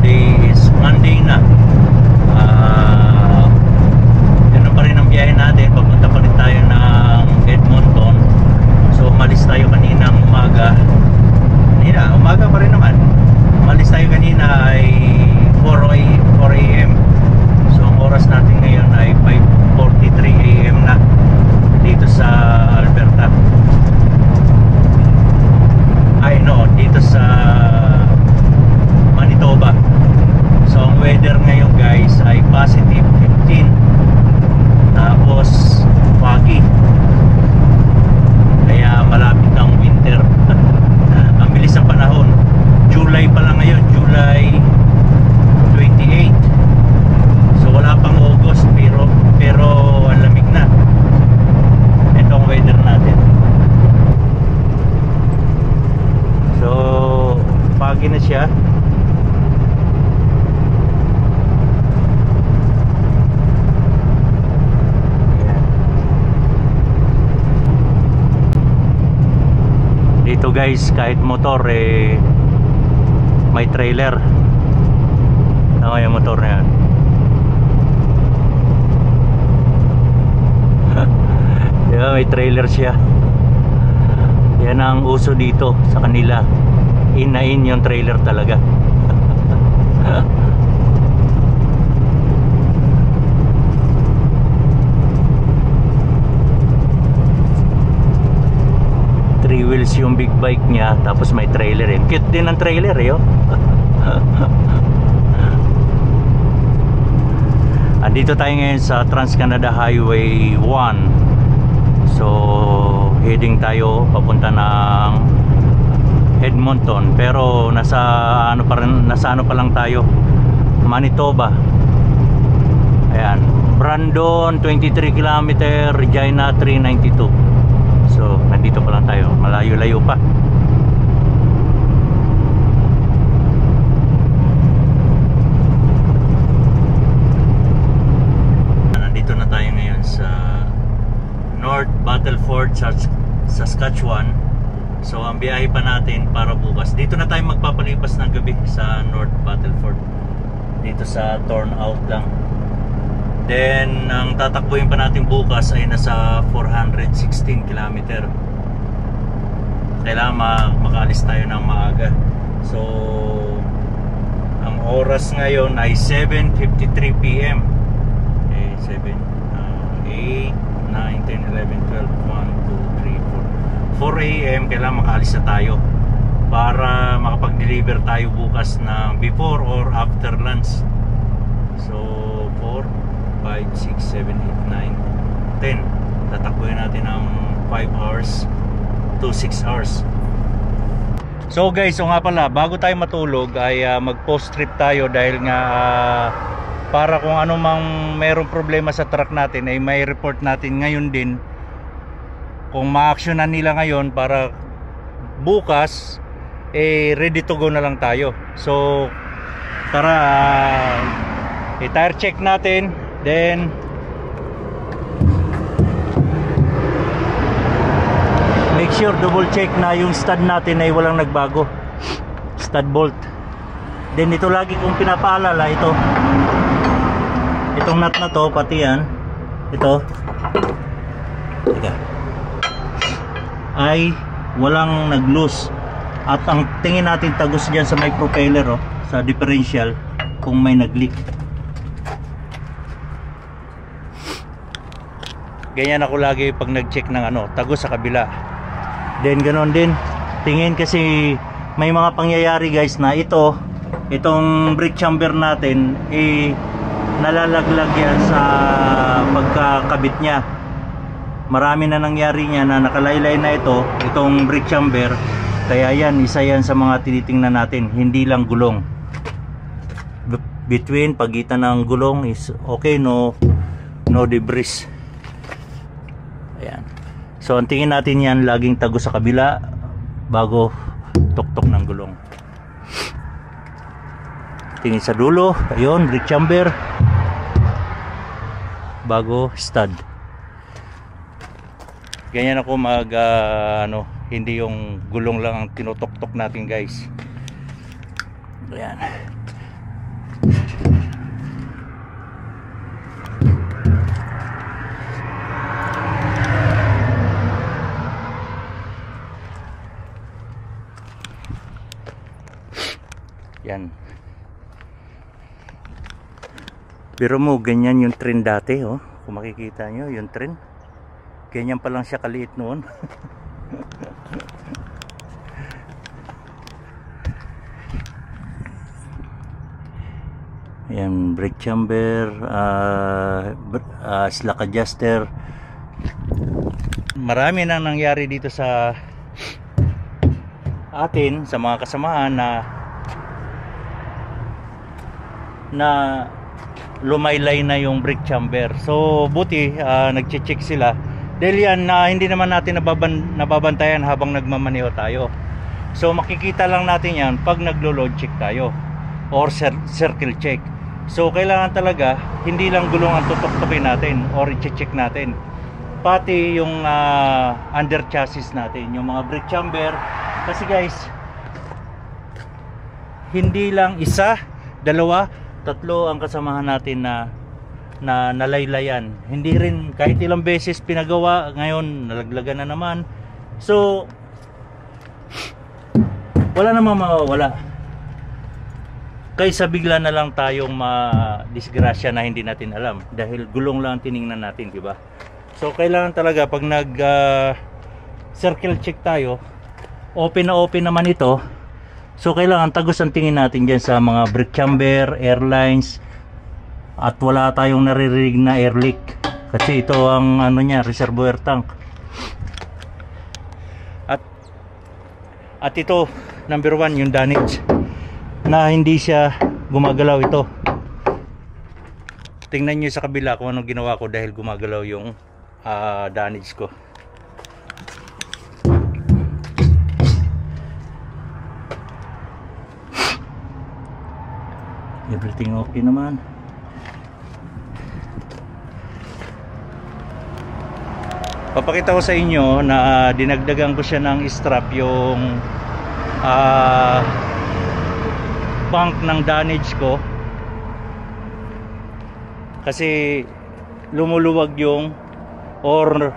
today is Monday na. Ganun pa rin ang biyahe natin. Papunta pa rin tayo ng Edmonton. So umalis tayo kaninang umaga. Umaga pa rin naman. Umalis tayo kanina ay 4 AM. So ang oras natin ngayon ay 5:43 AM na dito sa Alberta. Dito sa Manitoba. So ang weather ngayon guys ay positive 15, tapos foggy, kaya malapit ang winter. Ang bilis ng panahon. July pa lang ngayon, July 28. So wala pang August, pero ang lamig na. Ito ang weather natin. So foggy na siya. Dito guys, kahit motor may trailer. Ano yung motor na yan? Diba, may trailer siya. Yan ang uso dito sa kanila. In na in yung trailer talaga. Three wheels yung big bike niya, tapos may trailer rin. Cute din ang trailer oh. Andito tayo ngayon sa Trans-Canada Highway 1. So heading tayo papunta ng Edmonton, pero nasa ano pa lang tayo, Manitoba. Ayan, Brandon 23 km, Regina 392. So nandito pa lang tayo, malayo-layo pa. Nandito na tayo ngayon sa North Battleford, Saskatchewan. So ang biyahe pa natin para bukas. Dito na tayo magpapalipas ng gabi sa North Battleford. Dito sa turnout lang. Then ang tatakbuhin pa natin bukas ay nasa 416 km. Kailangan makaalis tayo ng maaga. So ang oras ngayon ay 7:53 PM. Okay, 7, 8, 9, 10, 11, 12, 1, 2, 3, 4 AM kailangan makaalis na tayo para makapag-deliver tayo bukas ng before or after lunch. So 4, 5, 6, 7, 8, 9, 10. Tatakbuhin natin ng 5 hours to 6 hours. So guys, so nga pala, bago tayo matulog ay mag-post trip tayo dahil nga para kung ano mang mayroong problema sa truck natin ay may report natin ngayon din. Kung ma-actionan nila ngayon para bukas ready to go na lang tayo. So tara, i-tire check natin, then make sure double check na yung stud natin ay walang nagbago, stud bolt. Then ito lagi kong pinapaalala, itong nut na to, pati yan, ito ay walang nag-loose. At ang tingin natin tagos dyan sa may propeller sa differential kung may nag-leak. Ganyan ako lagi pag nag-check ng tagos sa kabila. Then ganon din tingin, kasi may mga pangyayari guys na itong brake chamber natin nalalaglag yan sa pagkakabit niya. Marami na nangyari niya na nakalaylay na itong brake chamber. Kaya yan, isa yan sa mga tinitingnan natin, hindi lang gulong. Pagitan ng gulong is okay, no debris. Ayan. So ang tingin natin yan laging tagos sa kabila bago tuktok ng gulong. Tingin sa dulo, ayun, brake chamber bago stud. Ganyan ako hindi yung gulong lang ang tinutok-tok natin guys. Ayan. Yan. Pero mo, ganyan yung trend dati, oh. Kung makikita nyo, yung trend. Ganyan pa lang siya kaliit noon. Ayan, brake chamber, slack adjuster. Marami nang nangyari dito sa atin, sa mga kasamahan na lumaylay na yung brake chamber. So buti nagche-check sila dahil yan hindi naman natin nababantayan habang nagmamaneho tayo. So makikita lang natin yan pag naglo-load check tayo or circle check. So kailangan talaga hindi lang gulong ang tutok-tukin natin or i-check natin, pati yung under chassis natin, yung mga brake chamber. Kasi guys, hindi lang isa, dalawa, tatlo ang kasamahan natin na nalaylayan. Hindi rin kahit ilang beses pinagawa, ngayon nalaglagan na naman. So wala namang mawawala kaysa bigla na lang tayong madisgrasya na hindi natin alam dahil gulong lang tiningnan natin, di ba? So kailangan talaga pag nag circle check tayo, open na open naman ito. So kailangan tagos ang tingin natin dyan sa mga brake chamber, airlines, at wala tayong naririnig na air leak kasi ito ang ano niya, reservoir tank. At ito, number 1, yung damage na hindi siya gumagalaw ito. Tingnan nyo sa kabila kung anong ginawa ko dahil gumagalaw yung damage ko. Everything okay naman. Papakita ko sa inyo na dinagdagan ko siya ng strap yung bank ng damage ko kasi lumuluwag yung or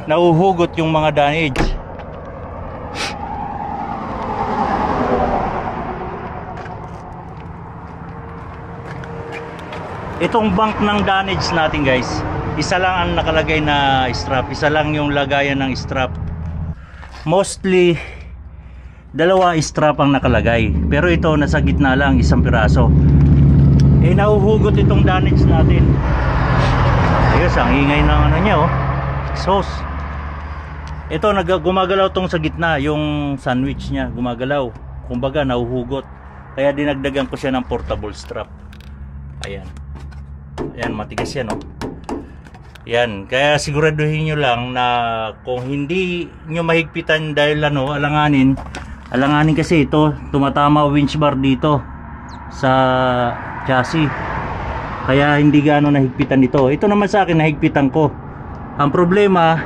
nauhugot yung mga damage. Itong bank ng damage natin guys, isa lang ang nakalagay na strap, isa lang yung lagayan ng strap. Mostly dalawa strap ang nakalagay, pero ito nasa gitna lang, isang piraso. Nauhugot itong damage natin. Ayos, ang ingay ng ano niya, oh, exhaust. Ito gumagalaw tong sa gitna, yung sandwich niya gumagalaw, kumbaga nauhugot, kaya dinagdagan ko siya ng portable strap. Ayan. Ayan, matigas yan, oh. Yan, kaya siguraduhin nyo lang na kung hindi nyo mahigpitan dahil alanganin kasi ito, tumatama winch bar dito sa chassis. Kaya hindi gaano nahigpitan ito. Ito naman sa akin, nahigpitan ko. Ang problema,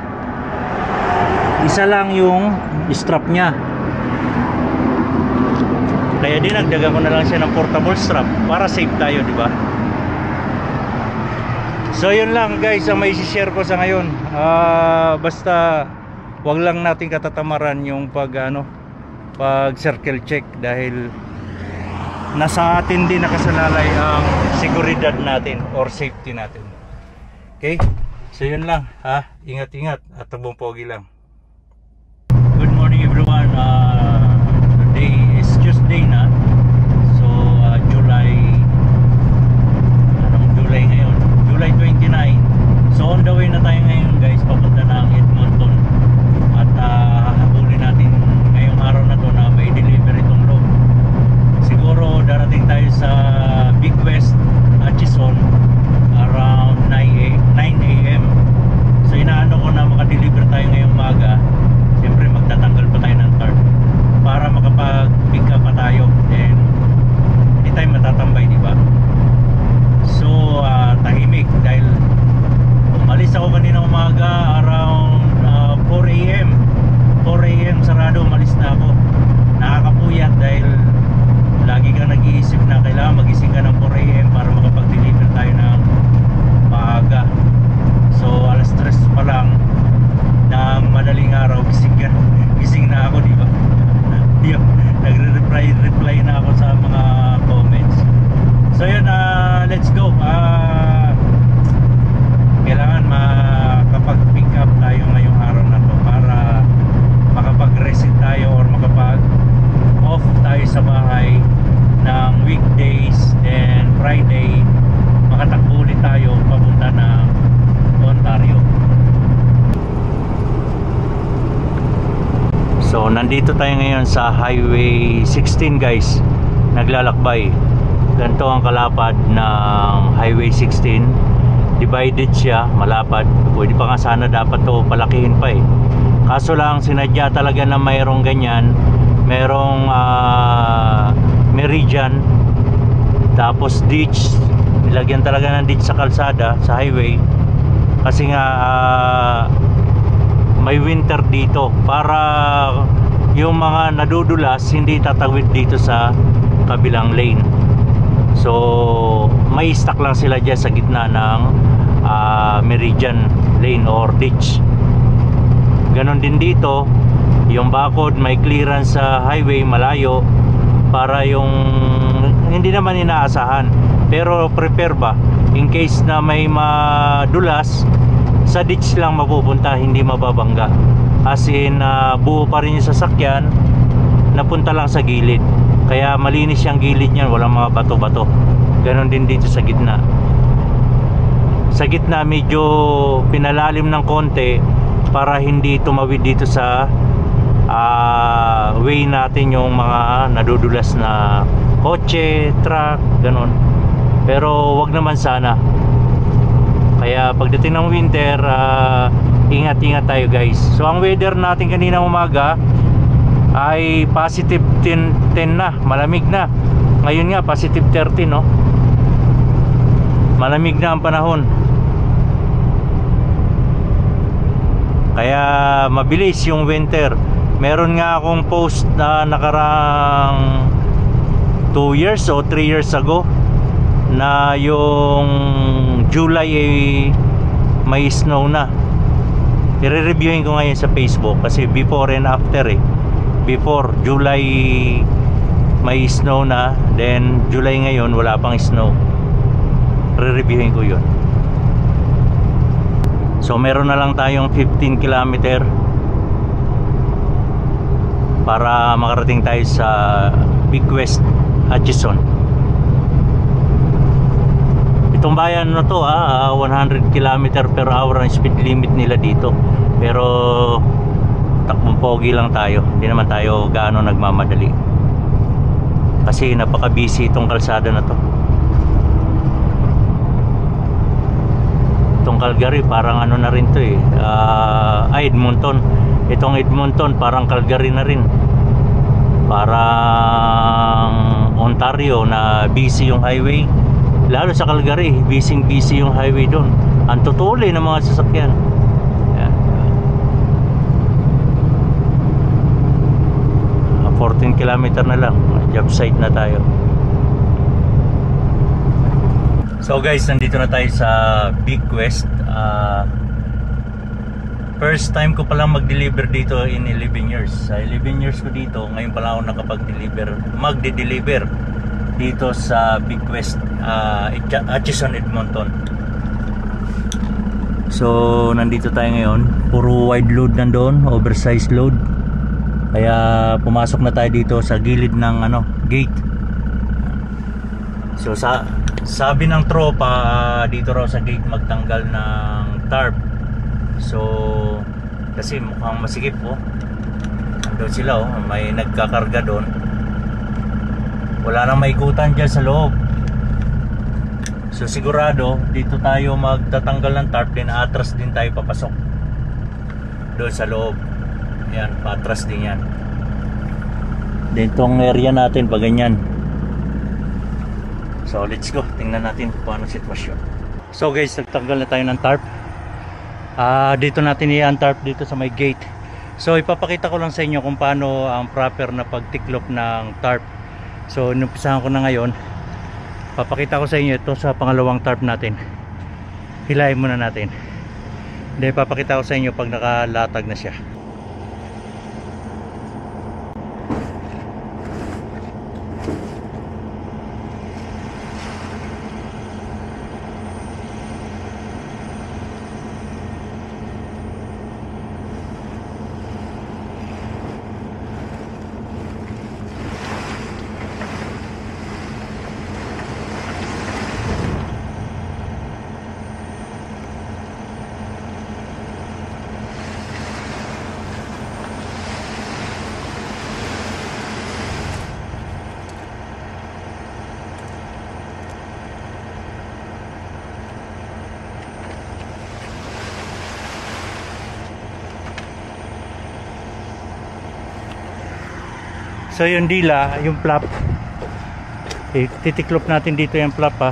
isa lang yung strap nya. Kaya dinagdagan ko na lang siya ng portable strap para safe tayo, di ba? So yun lang guys ang may share ko sa ngayon. Basta wag lang natin katatamaran yung pag circle check dahil nasa atin din nakasalalay ang seguridad natin or safety natin. Okay? So yun lang, ingat-ingat at tabong pogi lang. Good morning everyone. Today is Tuesday na. So July ngayon, July 29. So on the way na tayo ngayon guys, papunta na ang Edmonton. At hahabulin natin ngayong araw na to na may deliver itong load. Siguro darating tayo sa Big West, Atchison around 9 AM. So inaano ko na makadeliver tayo ngayong maga. Siyempre magtatanggal pa tayo ng tarp para makapag-pick up pa tayo. kailangan magising ka ng 4 AM para makapag-deliver tayo ng maaga. So alas 3 pa lang ng madaling araw, gising na ako, di ba? Nagre-reply na ako sa mga comments. So yun, let's go. Kailangan makapag-pick up tayo ngayong araw na to para makapag-reset tayo or makapag-off tayo sa bahay ng weekdays, and Friday makatakbo ulit tayo papunta ng Ontario. So nandito tayo ngayon sa Highway 16 guys, naglalakbay. Ganito ang kalapad ng Highway 16. Divided siya, malapad. Pwede pa nga sana dapat to palakihin pa eh. Kaso lang sinadya talaga na mayroong ganyan, mayroong meridian, tapos ditch. Nilagyan talaga ng ditch sa kalsada, sa highway, kasi nga may winter dito para yung mga nadudulas hindi tatawid dito sa kabilang lane. So may stuck lang sila dyan sa gitna ng meridian lane or ditch. Ganon din dito, yung bakod may clearance sa highway malayo para yung hindi naman inaasahan, pero prepare ba in case na may madulas, sa ditch lang mapupunta, hindi mababangga. As in buo pa rin yung sasakyan, napunta lang sa gilid. Kaya malinis yung gilid niyan, walang mga bato-bato. Ganon din dito sa gitna. Sa gitna medyo pinalalim ng konti para hindi tumawid dito sa way natin yung mga nadudulas na kotse, truck, ganon. Pero wag naman sana. Kaya pagdating ng winter, ingat-ingat tayo guys. So ang weather natin kanina umaga ay positive 10 na, malamig na. Ngayon nga positive 30, no? Malamig na ang panahon. Kaya mabilis yung winter. Meron nga akong post na nakarang 2 years o 3 years ago na yung July ay may snow na. I-reviewin ko ngayon sa Facebook kasi before and after eh. Before July may snow na, then July ngayon wala pang snow. Re-reviewin ko yun. So meron na lang tayong 15 kilometer para makarating tayo sa Big West, Atchison. Itong bayan na to 100 km per hour ang speed limit nila dito. Pero takbong pogi lang tayo. Hindi naman tayo gaano nagmamadali. Kasi napaka-busy itong kalsada na to. Itong Calgary parang ano na rin to eh. Edmonton. Itong Edmonton parang Calgary na rin. Parang Ontario na busy yung highway. Lalo sa Calgary, busy yung highway doon. Ang tutuloy ng mga sasakyan. Yan. 14 km na lang, job site na tayo. So guys, nandito na tayo sa Big West. First time ko palang mag-deliver dito in 11 years. Sa 11 years ko dito, ngayon pala ako magde-deliver dito sa Big West, Atchison, Edmonton. So nandito tayo ngayon. Puro wide load nandoon, oversized load. Kaya pumasok na tayo dito sa gilid ng gate. So sabi ng tropa, dito raw sa gate magtanggal ng tarp. So kasi mukhang masikip Andun sila may nagkakarga doon. Wala nang maikutan dyan sa loob. So sigurado dito tayo magtatanggal ng tarp, din atras din tayo papasok doon sa loob. Yan, patras din yan. Ditong area natin pa ganyan. So let's go, tingnan natin kung anong sitwasyon. So guys, nagtanggal na tayo ng tarp. Dito natin i-untarp dito sa may gate. So ipapakita ko lang sa inyo kung paano ang proper na pagtiklop ng tarp. So inumpisahan ko na ngayon. Papakita ko sa inyo ito sa pangalawang tarp natin. Hilahin muna natin. Hindi, papakita ko sa inyo pag nakalatag na siya. So yung dila, yung flap, titiklop natin dito yung flap ha.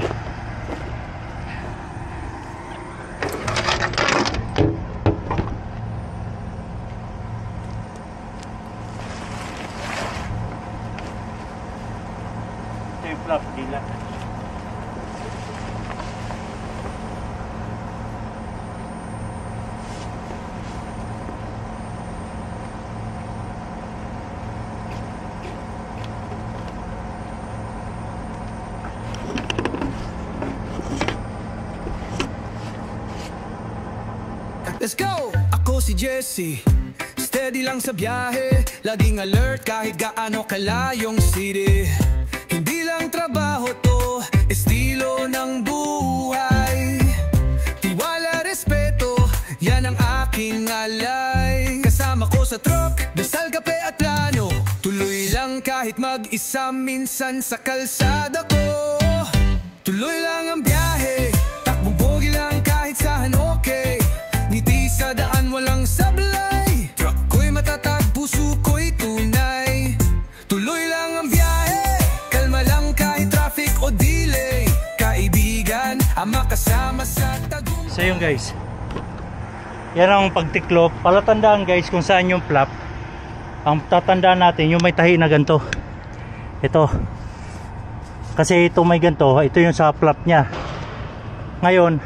Ito yung flap, dila. Let's go! Ako si Jesse, steady lang sa biyahe, laging alert kahit gaano kalayong city. Hindi lang trabaho to, estilo ng buhay. Tiwala, respeto, yan ang aking alay. Kasama ko sa truck, dasal, kape at plano. Tuloy lang kahit mag-isa minsan sa kalsada ko. Tuloy lang ang biyahe, takbong bogi lang kahit saan okay. Ngiti sa daan walang sablay, truck ko'y matatag, puso ko'y tunay. Tuloy lang ang biyahe, kalma lang kahit traffic o delay. Kaibigan, ang makasama sa tagumpay. So yun guys, yan ang pagtiklop. Palatandaan guys kung saan yung flap. Ang tatandaan natin yung may tahi na ganito. Ito. Kasi ito may ganito, ito yung sa flap nya. Ngayon,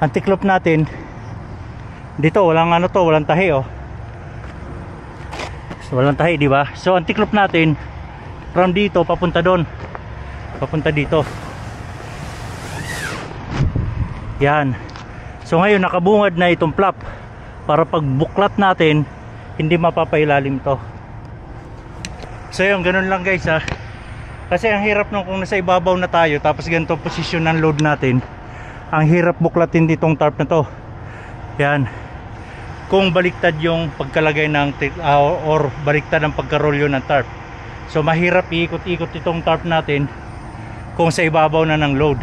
ang tiklop natin dito, walang ano to, walang tahi oh. So, walang tahi, di ba? So ang tiklop natin from dito papunta doon. Papunta dito. Yan. So ngayon nakabungad na itong flap para pag buklat natin hindi mapapailalim to. So yun, ganun lang guys ha. Kasi ang hirap nung kung nasa ibabaw na tayo tapos ganito posisyon ng load natin, ang hirap buklatin ditong tarp na to. Yan. Kung baliktad yung pagkalagay ng or baliktad ang pagkarolyo ng tarp. So mahirap iikot-ikot itong tarp natin kung sa ibabaw na ng load.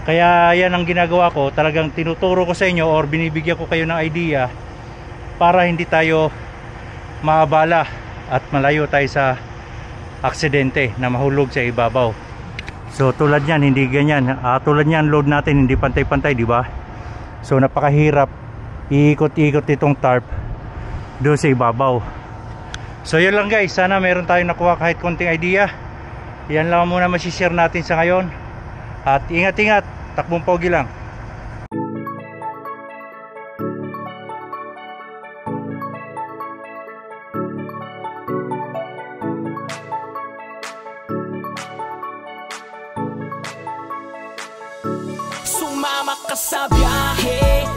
Kaya yan ang ginagawa ko, talagang tinuturo ko sa inyo or binibigyan ko kayo ng idea para hindi tayo maabala at malayo tayo sa aksidente na mahulog sa ibabaw. So tulad yan, hindi ganyan. Tulad yan, load natin hindi pantay-pantay, di ba? So napakahirap iikot-ikot itong tarp doon sa ibabaw. So yun lang guys, sana meron tayong nakuha kahit konting idea. Yan lang muna masishare natin sa ngayon. At ingat-ingat, takbong pogi lang. Sumama ka sa biyahe,